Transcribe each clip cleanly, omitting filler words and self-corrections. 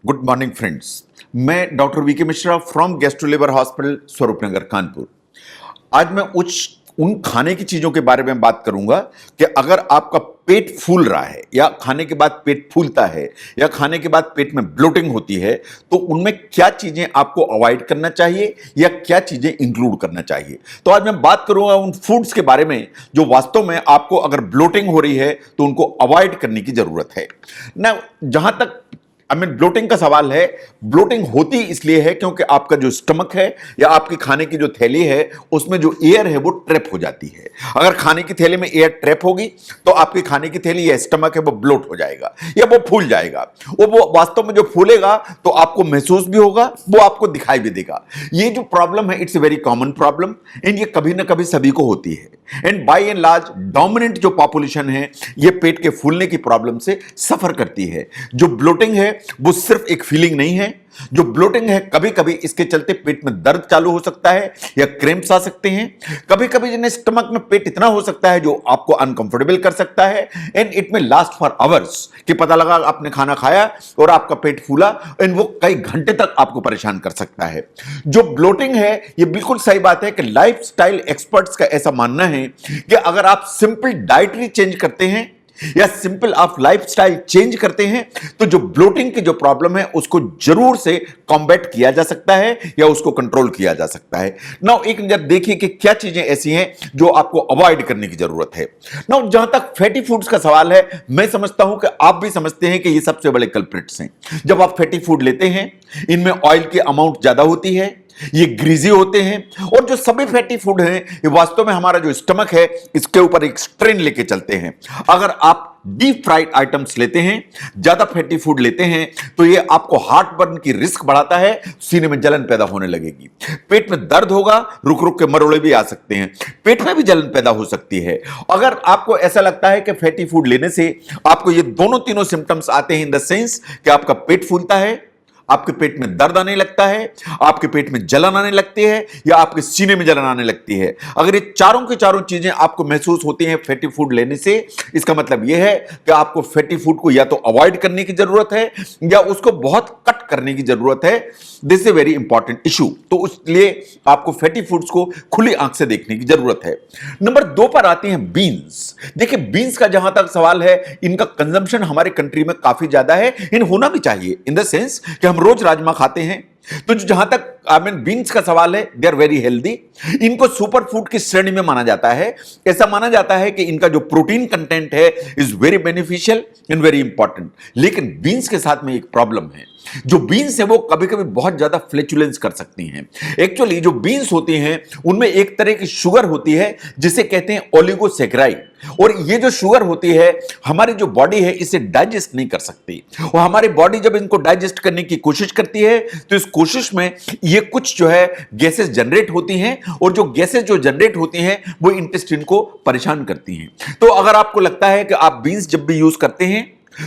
Good morning friends. मैं doctor V K Mishra from gastro hospital Swaroopnagar Kanpur. आज मैं उन खाने की चीजों के बारे में बात करूंगा कि अगर आपका पेट फूल रहा है या खाने के बाद पेट फूलता है या खाने के बाद पेट में ब्लोटिंग होती है तो उनमें क्या चीजें आपको अवॉइड करना चाहिए या क्या चीजें इंक्लूड करना चाहिए। तो आज मैं बात करूंगा उन फूड्स के बारे में जो वास्तव में आपको अगर ब्लोटिंग हो रही है तो उनको अवॉइड करने की जरूरत है ना। जहां तक ब्लोटिंग का सवाल है, ब्लोटिंग होती इसलिए है क्योंकि आपका जो स्टमक है या आपकी खाने की जो थैली है उसमें जो एयर है वो ट्रैप हो जाती है। अगर खाने की थैली में एयर ट्रैप होगी तो आपकी खाने की थैली या स्टमक है वो ब्लोट हो जाएगा या वो फूल जाएगा। वो वास्तव में जो फूलेगा तो आपको महसूस भी होगा, वो आपको दिखाई भी देगा। ये जो प्रॉब्लम है it's a very common problem and ये कभी ना कभी सभी को होती है and by and large dominant जो पॉपुलेशन है ये पेट के फूलने की प्रॉब्लम से सफर करती है। जो ब्लोटिंग है वो सिर्फ एक फीलिंग नहीं है। जो ब्लोटिंग है कभी कभी इसके चलते पेट में दर्द चालू हो सकता है या क्रैम्प्स आ सकते हैं। कभी कभी जिन्हें स्टमक में पेट इतना हो सकता है जो आपको अनकंफर्टेबल कर सकता है एंड इट में लास्ट फॉर आवर्स कि पता लगा आपने खाना खाया और आपका पेट फूला एंड वो कई घंटे तक आपको परेशान कर सकता है। जो ब्लोटिंग है ये बिल्कुल सही बात है कि लाइफस्टाइल एक्सपर्ट्स का ऐसा मानना है कि अगर आप सिंपल डाइटरी चेंज करते हैं या सिंपल आप लाइफस्टाइल चेंज करते हैं तो जो ब्लोटिंग की जो प्रॉब्लम है उसको जरूर से कॉम्बैट किया जा सकता है या उसको कंट्रोल किया जा सकता है। नाउ एक नजर देखिए कि क्या चीजें ऐसी हैं जो आपको अवॉइड करने की जरूरत है। नाउ जहां तक फैटी फूड्स का सवाल है, मैं समझता हूं कि आप भी समझते हैं कि ये सबसे बड़े कल्प्रिट्स हैं। जब आप फैटी फूड लेते हैं इनमें ऑयल की अमाउंट ज्यादा होती है, ये ग्रीजी होते हैं और जो सभी फैटी फूड हैं ये वास्तव में हमारा जो स्टमक है इसके ऊपर एक स्ट्रेन लेके चलते हैं। अगर आप डीप फ्राइड आइटम्स लेते हैं, ज्यादा फैटी फूड लेते हैं तो ये आपको हार्ट बर्न की रिस्क बढ़ाता है, सीने में जलन पैदा होने लगेगी, पेट में दर्द होगा, रुक रुक के मरोड़े भी आ सकते हैं, पेट में भी जलन पैदा हो सकती है। अगर आपको ऐसा लगता है कि फैटी फूड लेने से आपको ये दोनों तीनों सिम्टम्स आते हैं इन द सेंस कि आपका पेट फूलता है, आपके पेट में दर्द आने लगता है, आपके पेट में जलन आने लगती है या आपके सीने में जलन आने लगती है, अगर ये चारों की चारों चीजें आपको महसूस होती हैं फैटी फूड लेने से, इसका मतलब यह है कि आपको फैटी फूड को या तो अवॉइड करने की जरूरत है या उसको बहुत कट करने की जरूरत है। This is a very important issue. तो इसलिए आपको फैटी फूड्स को खुली आंख से देखने की जरूरत है। नंबर 2 पर आती हैं बीन्स। देखिए बीन्स का जहां तक सवाल है, इनका कंजम्पशन हमारे कंट्री में काफी ज्यादा है, इन होना भी चाहिए इन द सेंस कि हम रोज राजमा खाते हैं। तो जहां तक बीन्स का सवाल है, दे आर वेरी हेल्दी। इनको सुपर फूड की श्रेणी में माना जाता है। ऐसा माना जाता है कि इनका जो प्रोटीन कंटेंट है is very beneficial and very important. लेकिन बीन्स के साथ में एक प्रॉब्लम है, जो बीन्स है वो कभी कभी बहुत ज्यादा फ्लैचुलेंस कर सकती हैं। एक्चुअली जो बीन्स होती हैं उनमें एक तरह की शुगर होती है जिसे कहते हैं ओलिगोसैकेराइड, और ये जो शुगर होती है हमारी जो बॉडी है इसे डाइजेस्ट नहीं कर सकती। और हमारी बॉडी जब इनको डाइजेस्ट करने की कोशिश करती है तो इस कोशिश में ये कुछ जो है गैसेस जनरेट होती हैं और जो गैसेस जो जनरेट होती हैं वो इंटेस्टाइन को परेशान करती हैं। तो अगर आपको लगता है कि आप बीन्स जब भी यूज करते हैं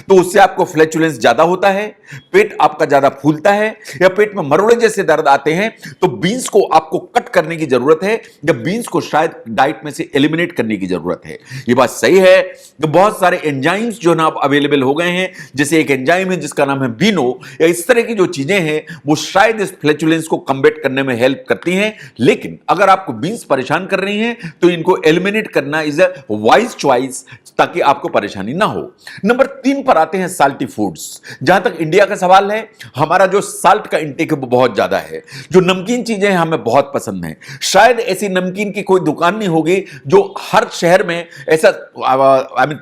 तो उससे आपको फ्लैचुलेंस ज्यादा होता है, पेट आपका ज्यादा फूलता है या पेट में मरोड़े जैसे दर्द आते हैं, तो बीन्स को आपको कट करने की जरूरत है या बीन्स को शायद डाइट में से एलिमिनेट करने की जरूरत है। ये बात सही है कि बहुत सारे एंजाइम्स जो ना अवेलेबल हो गए हैं, जैसे एक एंजाइम है जिसका नाम है बीनो, या इस तरह की जो चीजें हैं वो शायद इस फ्लैचुलेंस को कम्बैट करने में हेल्प करती हैं। लेकिन अगर आपको बीन्स परेशान कर रही हैं तो इनको एलिमिनेट करना इज अ वाइज चॉइस ताकि आपको परेशानी ना हो। नंबर 3 पर आते हैं साल्टी फूड्स। जहां तक इंडिया का सवाल है, हमारा जो साल्ट का इंटेक है वो बहुत ज्यादा है। जो नमकीन चीजें हमें बहुत पसंद है, शायद ऐसी नमकीन की कोई दुकान नहीं होगी जो हर शहर में ऐसा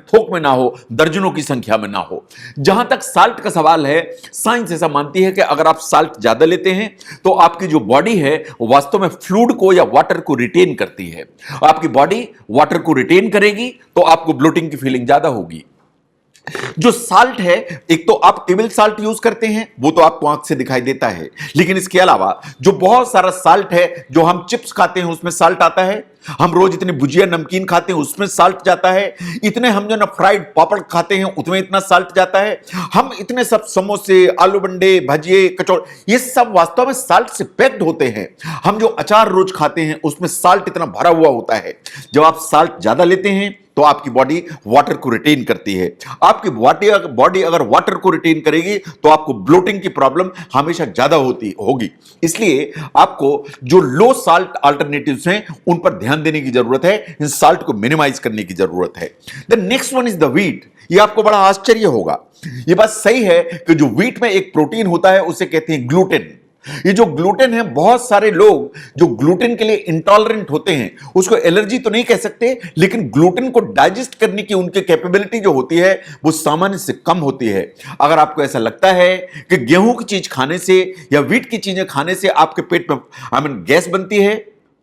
थोक में ना हो, दर्जनों की संख्या में ना हो। जहां तक साल्ट का सवाल है, साइंस ऐसा मानती है कि अगर आप साल्ट ज्यादा लेते हैं तो आपकी जो बॉडी है वास्तव में फ्लूइड को या वाटर को रिटेन करती है। आपकी बॉडी वाटर को रिटेन करेगी तो आपको ब्लोटिंग की फीलिंग ज्यादा होगी। जो साल्ट है, एक तो आप टेबल साल्ट यूज करते हैं, वो तो आपको आंख से दिखाई देता है, लेकिन इसके अलावा जो बहुत सारा साल्ट है, जो हम चिप्स खाते हैं उसमें साल्ट आता है, हम रोज इतनी भुजिया नमकीन खाते हैं उसमें साल्ट जाता है, इतने हम जो ना फ्राइड पापड़ खाते हैं उसमें इतना साल्ट जाता है, हम इतने सब समोसे, आलू बंडे, भजिए, कचौड़ी, ये सब वास्तव में साल्ट से पैक्ड होते हैं। हम जो अचार रोज खाते हैं उसमें साल्ट इतना भरा हुआ होता है। जब आप साल्ट ज्यादा लेते हैं तो आपकी बॉडी वाटर को रिटेन करती है। आपकी बॉडी अगर वाटर को रिटेन करेगी तो आपको ब्लोटिंग की प्रॉब्लम हमेशा ज्यादा होगी। इसलिए आपको जो लो साल्ट अल्टरनेटिव्स हैं उन पर ध्यान देने की जरूरत है, इन साल्ट को मिनिमाइज करने की जरूरत है। The next one is the wheat. ये आपको बड़ा आश्चर्य होगा, ये बात सही है कि जो व्हीट में एक प्रोटीन होता है उसे कहते हैं ग्लूटेन। ये जो ग्लूटेन है, बहुत सारे लोग जो ग्लूटेन के लिए इंटॉलरेंट होते हैं, उसको एलर्जी तो नहीं कह सकते, लेकिन ग्लूटेन को डाइजेस्ट करने की उनकी कैपेबिलिटी जो होती है वो सामान्य से कम होती है। अगर आपको ऐसा लगता है कि गेहूं की चीज खाने से या व्हीट की चीजें खाने से आपके पेट में गैस बनती है,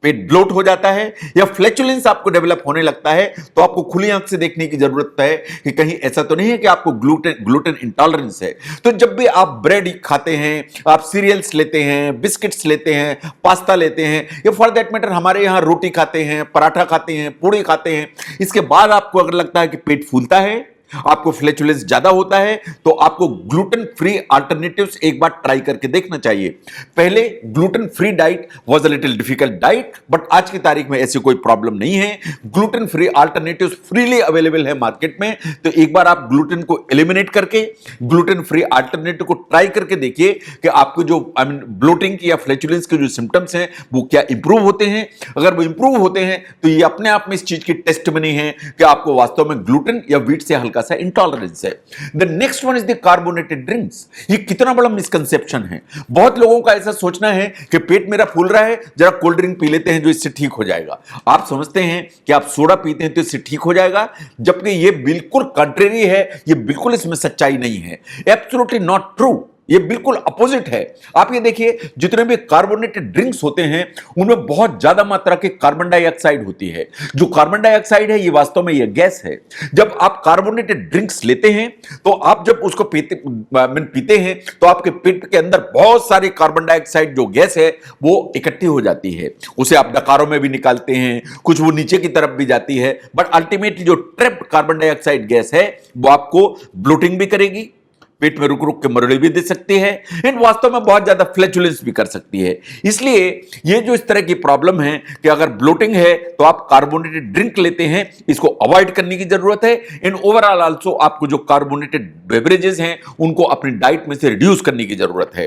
पेट ब्लोट हो जाता है या फ्लैचुलेंस आपको डेवलप होने लगता है, तो आपको खुली आंख से देखने की जरूरत है कि कहीं ऐसा तो नहीं है कि आपको ग्लूटेन इंटॉलरेंस है। तो जब भी आप ब्रेड खाते हैं, आप सीरियल्स लेते हैं, बिस्किट्स लेते हैं, पास्ता लेते हैं, या फॉर दैट मैटर हमारे यहां रोटी खाते हैं, पराठा खाते हैं, पूड़ी खाते हैं, इसके बाद आपको अगर लगता है कि पेट फूलता है, आपको फ्लैचुलेंस ज्यादा होता है, तो आपको ग्लूटेन फ्री अल्टरनेटिव्स एक बार ट्राई करके देखना चाहिए। पहले gluten free diet was a little difficult diet, but आज की तारीख में ऐसी कोई प्रॉब्लम नहीं है। Gluten free alternatives freely available है मार्केट में। तो एक बार आप ग्लूटेन को एलिमिनेट करके ग्लूटेन फ्री अल्टरनेटिव को ट्राई करके देखिए कि आपको जो ब्लोटिंग की या फ्लैचुलेंस के जो सिम्टम्स हैं वो क्या इंप्रूव होते हैं। अगर वो इंप्रूव होते हैं तो ये अपने आप में इस चीज की टेस्टमनी है कि आपको वास्तव में ग्लूटेन या व्हीट से हल्का सा इंटॉलरेंस है। The next one is the carbonated drinks. ये कितना बड़ा मिसकंसेप्शन है। बहुत लोगों का ऐसा सोचना है कि पेट मेरा फूल रहा है, जरा कोल्ड ड्रिंक पी लेते हैं जो इससे ठीक हो जाएगा। आप समझते हैं कि आप सोडा पीते हैं तो इससे ठीक हो जाएगा, जबकि ये बिल्कुल कंट्रेरी है, ये बिल्कुल इसमें सच्चाई नहीं है। एब्सोल्युटली नॉट ट्रू, ये बिल्कुल अपोजिट है। आप ये देखिए, जितने भी कार्बोनेटेड ड्रिंक्स होते हैं उनमें बहुत ज्यादा मात्रा के कार्बन डाइऑक्साइड होती है। जो कार्बन डाइऑक्साइड है ये वास्तव में ये गैस है। जब आप कार्बोनेटेड ड्रिंक्स लेते हैं तो आप जब उसको पीते हैं तो आपके पेट के अंदर बहुत सारी कार्बन डाइऑक्साइड जो गैस है वो इकट्ठी हो जाती है। उसे आप डकारों में भी निकालते हैं, कुछ वो नीचे की तरफ भी जाती है, बट अल्टीमेटली जो ट्रैप्ड कार्बन डाइऑक्साइड गैस है वो आपको ब्लोटिंग भी करेगी, पेट में रुक रुक के मरोड़ी भी दे सकती है, इन वास्तव में बहुत ज्यादा फ्लैचुलेंस भी कर सकती है। इसलिए ये जो इस तरह की प्रॉब्लम है कि अगर ब्लोटिंग है तो आप कार्बोनेटेड ड्रिंक लेते हैं, इसको अवॉइड करने की जरूरत है। इन ओवरऑल आल्सो आपको जो कार्बोनेटेड बेवरेजेस हैं उनको अपनी डाइट में से रिड्यूस करने की जरूरत है।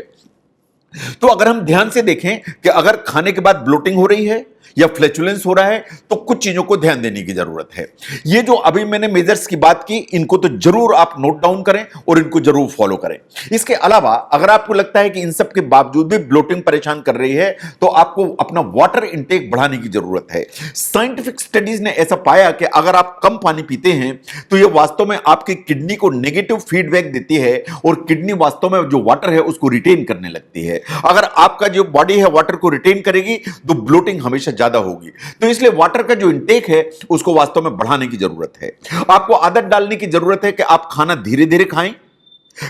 तो अगर हम ध्यान से देखें कि अगर खाने के बाद ब्लोटिंग हो रही है या फ्लैचुलेंस हो रहा है तो कुछ चीजों को ध्यान देने की जरूरत है। ये जो अभी मैंने मेजर्स की बात की, इनको तो जरूर आप नोट डाउन करें और इनको जरूर फॉलो करें। इसके अलावा अगर आपको लगता है कि इन सब के बावजूद भी ब्लोटिंग परेशान कर रही है तो आपको अपना वाटर इंटेक बढ़ाने की जरूरत है। साइंटिफिक स्टडीज ने ऐसा पाया कि अगर आप कम पानी पीते हैं तो यह वास्तव में आपकी किडनी को नेगेटिव फीडबैक देती है और किडनी वास्तव में जो वाटर है उसको रिटेन करने लगती है। अगर आपका जो बॉडी है वाटर को रिटेन करेगी तो ब्लोटिंग हमेशा ज्यादा होगी। तो इसलिए वाटर का जो इंटेक है उसको वास्तव में बढ़ाने की जरूरत है। आपको आदत डालने की जरूरत है कि आप खाना धीरे धीरे खाएं,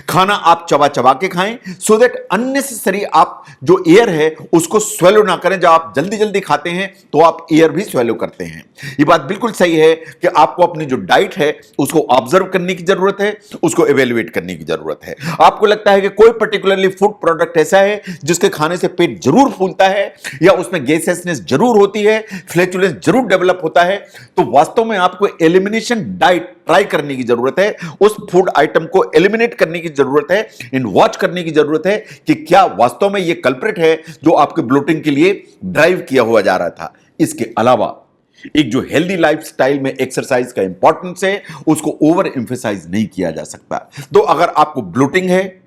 खाना आप चबा चबा के खाएं, सो दैट अननेसेसरी आप जो एयर है उसको स्वेलो ना करें। जब आप जल्दी जल्दी खाते हैं तो आप एयर भी स्वेलो करते हैं। ये बात बिल्कुल सही है कि आपको अपनी जो डाइट है उसको ऑब्जर्व करने की जरूरत है, उसको एवेल्युएट करने की जरूरत है। आपको लगता है कि कोई पर्टिकुलरली फूड प्रोडक्ट ऐसा है जिसके खाने से पेट जरूर फूलता है या उसमें गैसियसनेस जरूर होती है, फ्लैचुलेंस जरूर डेवलप होता है, तो वास्तव में आपको एलिमिनेशन डाइट ट्राई करने की जरूरत है। उस फूड आइटम को एलिमिनेट करने की जरूरत है, इन वॉच करने की जरूरत है कि क्या वास्तव में यह कल्प्रिट है जो आपके ब्लोटिंग के लिए ड्राइव किया हुआ जा रहा था। इसके अलावा एक जो हेल्दी लाइफस्टाइल में एक्सरसाइज का इंपॉर्टेंस है उसको ओवर एम्फेसाइज नहीं किया जा सकता। तो अगर आपको ब्लोटिंग है,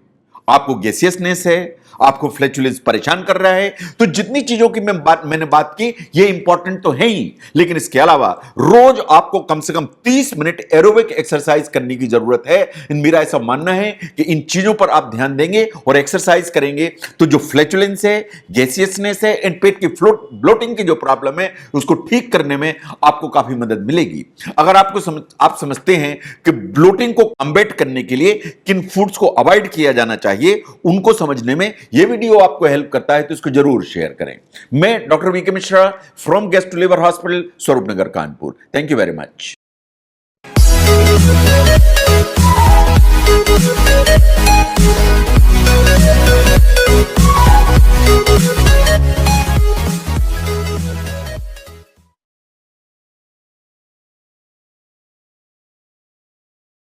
आपको गैसियसनेस है, आपको फ्लैचुलेंस परेशान कर रहा है, तो जितनी चीजों की मैंने बात की ये इंपॉर्टेंट तो है ही, लेकिन इसके अलावा रोज आपको कम से कम 30 मिनट एरोबिक एक्सरसाइज करने की जरूरत है। मेरा ऐसा मानना है कि इन चीजों पर आप ध्यान देंगे और एक्सरसाइज करेंगे तो जो फ्लैचुलेंस है, गैसियसनेस है, एंड पेट की ब्लोटिंग की जो प्रॉब्लम है उसको ठीक करने में आपको काफी मदद मिलेगी। अगर आप समझते हैं कि ब्लोटिंग को कॉम्बैट करने के लिए किन फूड्स को अवॉइड किया जाना चाहिए, उनको समझने में यह वीडियो आपको हेल्प करता है तो इसको जरूर शेयर करें। मैं doctor V K Mishra from gastro liver hospital, Swaroopnagar, Kanpur. Thank you very much.